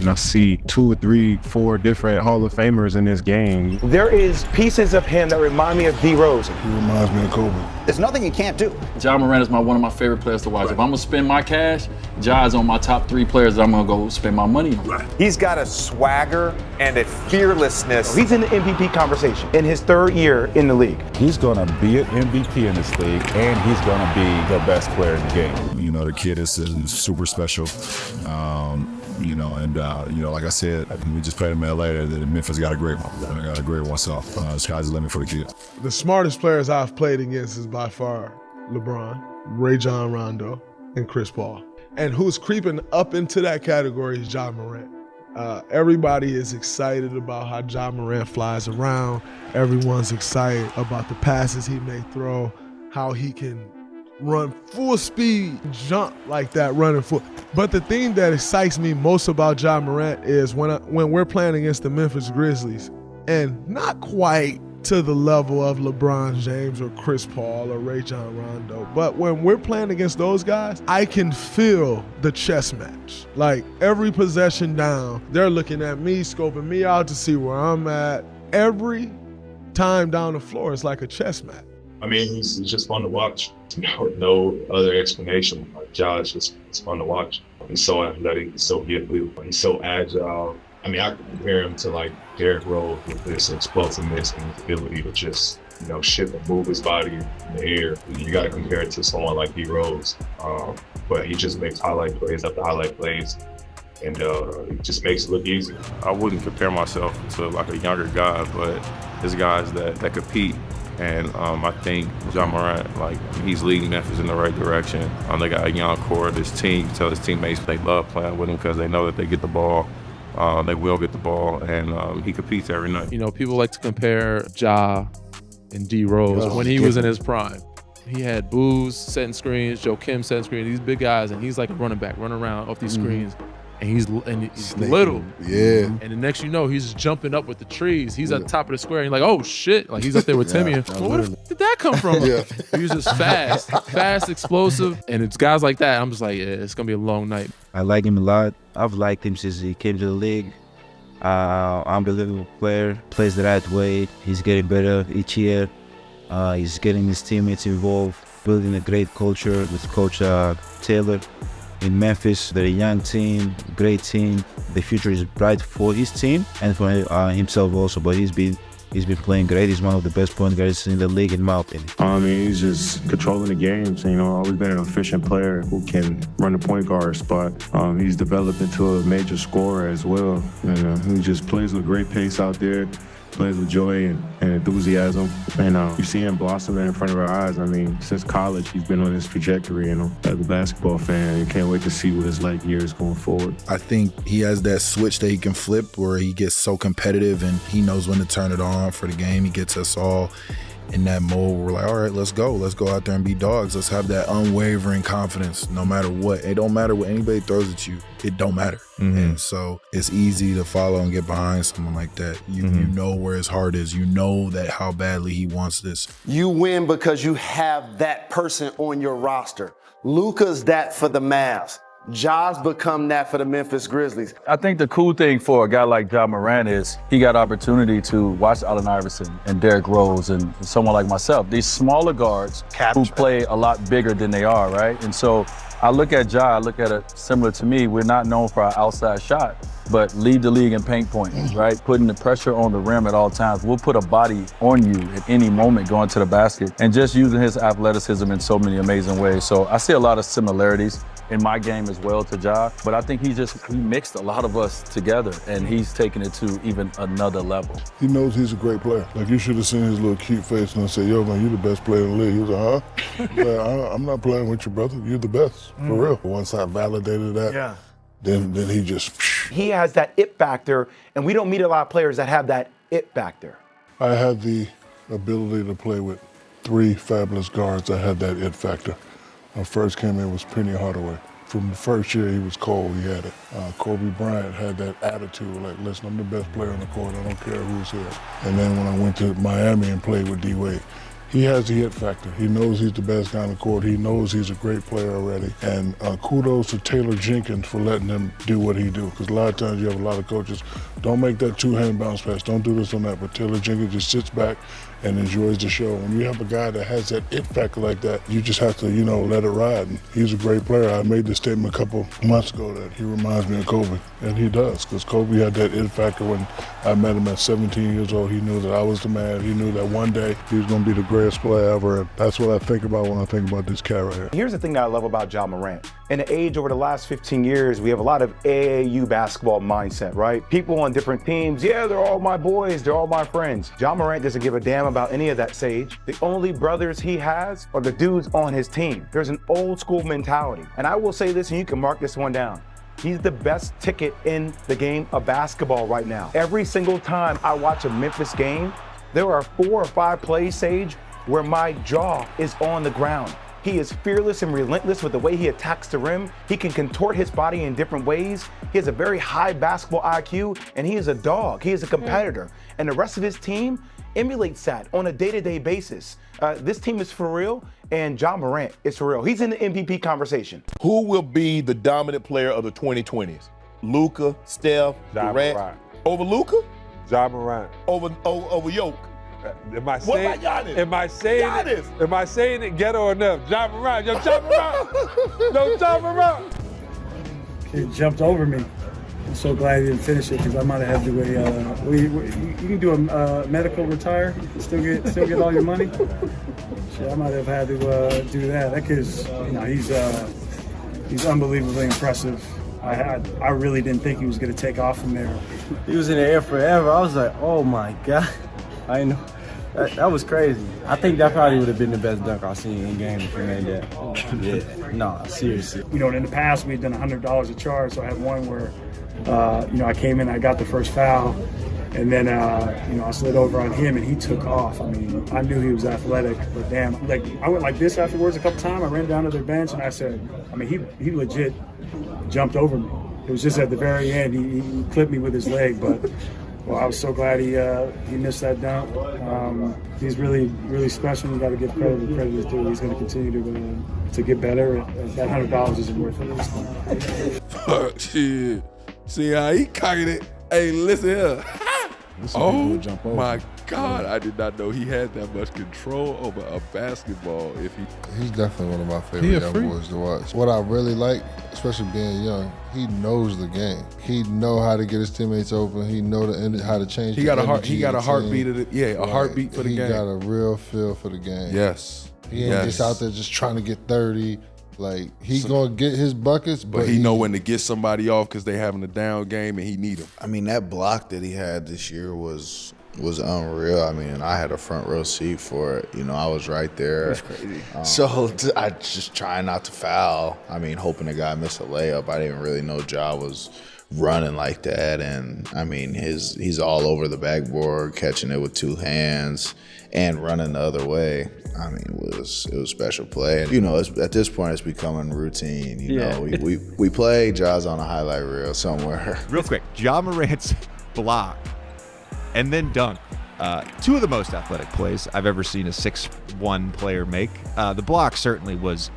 and I see 2 or 3, 4 different Hall of Famers in this game. There is pieces of him that remind me of D Rose. He reminds me of Kobe. There's nothing you can't do. Ja Morant is one of my favorite players to watch. Right. If I'm gonna spend my cash, Ja is on my top 3 players that I'm gonna go spend my money on. Right. He's got a swagger and a fearlessness. He's in the MVP conversation in his 3rd year in the league. He's gonna be an MVP in this league, and he's gonna be the best player in the game. You know, the kid is super special. Like I said, we just played him in LA. Memphis got a great one. Got a great one. So sky's the limit for the kid. The smartest players I've played against is by far LeBron, Rajon Rondo, and Chris Paul. And who's creeping up into that category is Ja Morant. Everybody is excited about how Ja Morant flies around. Everyone's excited about the passes he may throw, how he can run full speed, jump like that, running full. But the thing that excites me most about Ja Morant is when we're playing against the Memphis Grizzlies, and not quite to the level of LeBron James or Chris Paul or Rajon Rondo, but when we're playing against those guys, I can feel the chess match. Like every possession down, they're looking at me, scoping me out to see where I'm at. Every time down the floor, it's like a chess match. I mean, he's just fun to watch. No other explanation. Like, Ja is just it's fun to watch. He's so athletic, he's so gifted, he's so agile. I mean, I could compare him to like Derrick Rose with this explosiveness and his ability to just, shift and move his body in the air. You got to compare it to someone like D Rose, but he just makes highlight plays after highlight plays, and it just makes it look easy. I wouldn't compare myself to like a younger guy, but there's guys that compete. And I think Ja Morant, he's leading Memphis in the right direction. They got a young core. This team, tell his teammates they love playing with him because they know that they get the ball. They will get the ball, and he competes every night. People like to compare Ja and D Rose when he was in his prime. He had Booz setting screens, Joe Kim setting screens, these big guys, and he's like a running back, running around off these screens. And he's little. Yeah. And the next you know, he's jumping up with the trees. He's at the top of the square. And you're like, oh shit. Like he's up there with Timmy. Well, where did that come from? He was just fast, explosive. And it's guys like that. I'm just like, yeah, it's going to be a long night. I like him a lot. I've liked him since he came to the league. Unbelievable player. Plays the right way. He's getting better each year. He's getting his teammates involved. Building a great culture with Coach Taylor. In Memphis, they're a young team, great team. The future is bright for his team and for himself also. But he's been playing great. He's one of the best point guards in the league, in my opinion. I mean, he's just controlling the games. Always been an efficient player who can run the point guard spot. He's developed into a major scorer as well. And he just plays with great pace out there. Plays with joy and enthusiasm, and you see him blossoming in front of our eyes. I mean, since college, he's been on this trajectory, as a basketball fan, you can't wait to see what his years going forward. I think he has that switch that he can flip where he gets so competitive and he knows when to turn it on for the game. He gets us all in that mode. We're like, all right, let's go out there and be dogs. Let's have that unwavering confidence no matter what. It don't matter what anybody throws at you. It don't matter. And so it's easy to follow and get behind someone like that. You know where his heart is. You know that how badly he wants this. You win because you have that person on your roster. Luka's that for the Mavs. Ja's become that for the Memphis Grizzlies. I think the cool thing for a guy like Ja Morant is he got opportunity to watch Allen Iverson and Derrick Rose and someone like myself. These smaller guards who play a lot bigger than they are, right? And so I look at Ja, I look at it similar to me. We're not known for our outside shot, but lead the league in paint pointing, right? Putting the pressure on the rim at all times. We'll put a body on you at any moment going to the basket and just using his athleticism in so many amazing ways. So I see a lot of similarities in my game as well to Ja, but I think he mixed a lot of us together and he's taken it to even another level. He knows he's a great player. Like, you should have seen his little cute face and I said, yo, man, you're the best player in the league. He was like, huh? Like, I'm not playing with you, brother. You're the best, for real. Once I validated that, then he just... He has that it factor, and we don't meet a lot of players that have that it factor. I had the ability to play with 3 fabulous guards that had that it factor. When I first came in was Penny Hardaway. From the first year he was cold, he had it. Kobe Bryant had that attitude, like, listen, I'm the best player on the court, I don't care who's here. And then when I went to Miami and played with D-Wade, He has the it factor. He knows he's the best guy on the court. He knows he's a great player already. And kudos to Taylor Jenkins for letting him do what he do. Because a lot of times you have a lot of coaches, don't make that two-hand bounce pass, don't do this on that. But Taylor Jenkins just sits back and enjoys the show. When you have a guy that has that it factor like that, you just have to, let it ride. And he's a great player. I made this statement a couple months ago that he reminds me of Kobe, and he does, because Kobe had that it factor when I met him at 17 years old. He knew that I was the man. He knew that one day he was going to be the greatest player ever, and that's what I think about when I think about this cat right here. Here's the thing that I love about Ja Morant. In the age over the last 15 years, we have a lot of AAU basketball mindset, right? People on different teams, yeah, they're all my boys, they're all my friends. Ja Morant doesn't give a damn about any of that, Sage. The only brothers he has are the dudes on his team. There's an old school mentality. And I will say this, and you can mark this one down. He's the best ticket in the game of basketball right now. Every single time I watch a Memphis game, there are 4 or 5 plays, Sage, where my jaw is on the ground. He is fearless and relentless with the way he attacks the rim. He can contort his body in different ways. He has a very high basketball IQ, and he is a dog. He is a competitor. And the rest of his team emulates that on a day-to-day basis. This team is for real, and Ja Morant is for real. He's in the MVP conversation. Who will be the dominant player of the 2020s? Luka, Steph, Durant? Over Luka? Ja Morant. Over Yoke? Am I What saying, about Giannis? Am I saying Giannis. it? Am I saying it ghetto enough? Ja Morant. Yo, Ja Morant. Yo, Ja Morant. Kid jumped over me. I'm so glad he didn't finish it because I might have had to you can do a medical retire, still get all your money. Shit, I might have had to do that. That kid's, he's unbelievably impressive. I really didn't think he was going to take off from there. He was in the air forever. I was like, oh my God. I know. That was crazy. I think that probably would have been the best dunk I've seen in game if he made that. Yeah. No, seriously. In the past we had done $100 a charge, so I had one where, I came in, I got the first foul, and then, I slid over on him and he took off. I mean, I knew he was athletic, but damn, I went like this afterwards a couple times. I ran down to their bench and I said, he legit jumped over me. It was just at the very end, he clipped me with his leg, but I was so glad he missed that dunk. He's really, really special. You got to give credit where credit is due. He's going to continue to get better. That $100 isn't worth it. Fuck shit. See how he cocked it. Hey, listen here. Oh my God, I did not know he had that much control over a basketball. He's definitely one of my favorite young boys to watch. What I really like, especially being young, he knows the game. He know how to get his teammates open. He know how to change. He got a heartbeat of it. Yeah, a heartbeat for the game. He got a real feel for the game. Yes. He ain't just out there just trying to get 30. Like, he gonna get his buckets, but he know when to get somebody off because they having a down game and he need them. I mean, that block that he had this year was unreal. I mean, I had a front row seat for it. I was right there. It's crazy. So I just trying not to foul. I mean, hoping the guy missed a layup. I didn't really know Ja was running like that, and I mean, he's all over the backboard, catching it with 2 hands and running the other way. I mean, it was special play. And, at this point, it's becoming routine. We play, Ja's on a highlight reel somewhere. Real quick, Ja Morant's block and then dunk. 2 of the most athletic plays I've ever seen a 6'1" player make. The block certainly was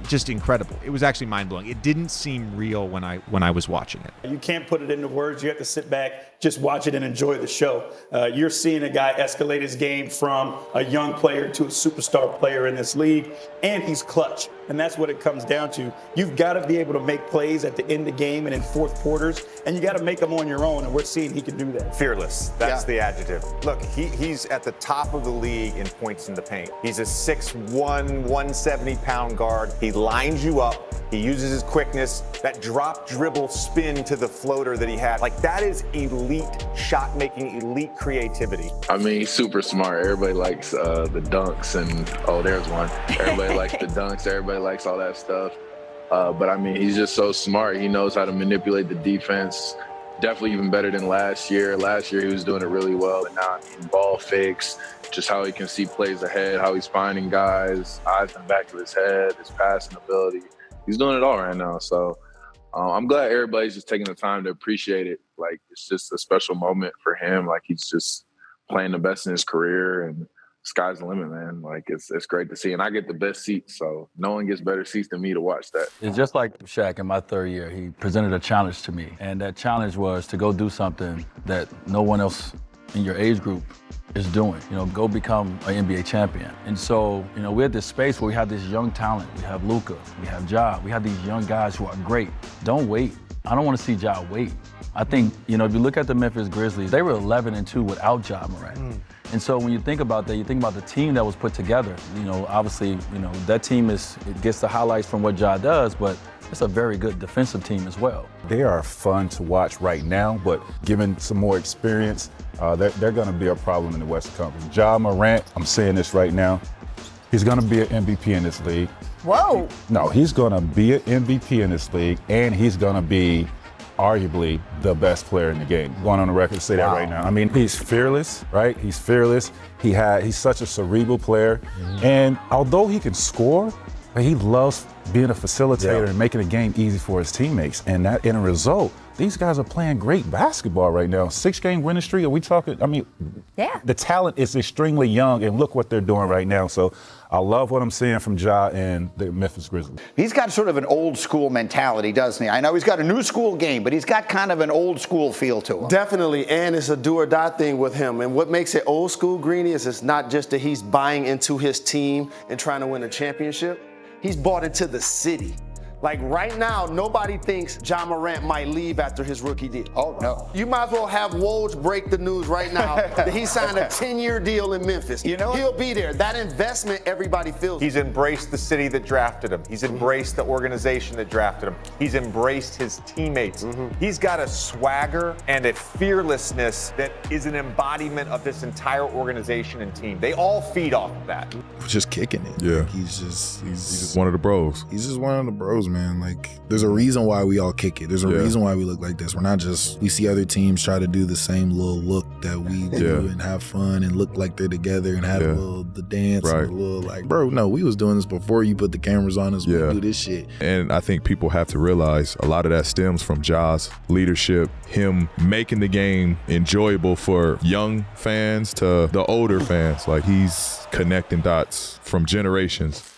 just incredible. It was actually mind-blowing. It didn't seem real when I was watching it. You can't put it into words. You have to sit back, just watch it and enjoy the show. You're seeing a guy escalate his game from a young player to a superstar player in this league, and he's clutch. And that's what it comes down to. You've got to be able to make plays at the end of the game and in fourth quarters, and you got to make them on your own, and we're seeing he can do that. Fearless. That's the adjective. Look, he's at the top of the league in points in the paint. He's a 6'1", 170-pound guard. He lines you up. He uses his quickness, that drop, dribble, spin to the floater that he had. Like, that is elite shot-making, elite creativity. I mean, he's super smart. Everybody likes the dunks and, there's one. Everybody likes the dunks. Everybody likes all that stuff. But, I mean, he's just so smart. He knows how to manipulate the defense. Definitely even better than last year. Last year, he was doing it really well. But now, ball fakes, just how he can see plays ahead, how he's finding guys, eyes in the back of his head, his passing ability. He's doing it all right now. So I'm glad everybody's just taking the time to appreciate it. Like, it's just a special moment for him. Like, he's just playing the best in his career. And sky's the limit, man. Like it's great to see, and I get the best seats, so no one gets better seats than me to watch that. It's just like Shaq in my third year. He presented a challenge to me, and that challenge was to go do something that no one else in your age group is doing. Go become an NBA champion. And so, we're at this space where we have this young talent. We have Luka, we have Ja, we have these young guys who are great. Don't wait. I don't want to see Ja wait. I think, if you look at the Memphis Grizzlies, they were 11-2 without Ja Morant. And so when you think about that, you think about the team that was put together. Obviously, that team it gets the highlights from what Ja does, but it's a very good defensive team as well. They are fun to watch right now, but given some more experience, they're going to be a problem in the Western Conference. Ja Morant, I'm saying this right now, he's going to be an MVP in this league. Whoa. No, he's going to be an MVP in this league, and he's going to be arguably the best player in the game. Going on the record to say that right now. I mean, he's fearless, right? He's fearless. He's such a cerebral player. And although he can score, he loves being a facilitator and making the game easy for his teammates. And that, in a result, these guys are playing great basketball right now. 6-game winning streak, are we talking? I mean, the talent is extremely young, and look what they're doing right now. So I love what I'm seeing from Ja and the Memphis Grizzlies. He's got sort of an old school mentality, doesn't he? I know he's got a new school game, but he's got kind of an old school feel to him. Definitely, and it's a do or die thing with him. And what makes it old school, Greeny, is it's not just that he's buying into his team and trying to win a championship. He's bought into the city. Like right now, nobody thinks Ja Morant might leave after his rookie deal. Oh, no. You might as well have Woj break the news right now that he signed a 10-year deal in Memphis. He'll be there. That investment, everybody feels. He's embraced the city that drafted him. He's embraced the organization that drafted him. He's embraced his teammates. He's got a swagger and a fearlessness that is an embodiment of this entire organization and team. They all feed off of that. Just kicking it. Yeah. Like he's just one of the bros. He's just one of the bros, man. Like there's a reason why we all kick it. There's a reason why we look like this. We're not just, we see other teams try to do the same little look that we do and have fun and look like they're together and have the dance and a little like, bro, no, we was doing this before you put the cameras on us. We do this shit. And I think people have to realize a lot of that stems from Ja's leadership, him making the game enjoyable for young fans to the older fans. Like he's connecting dots from generations.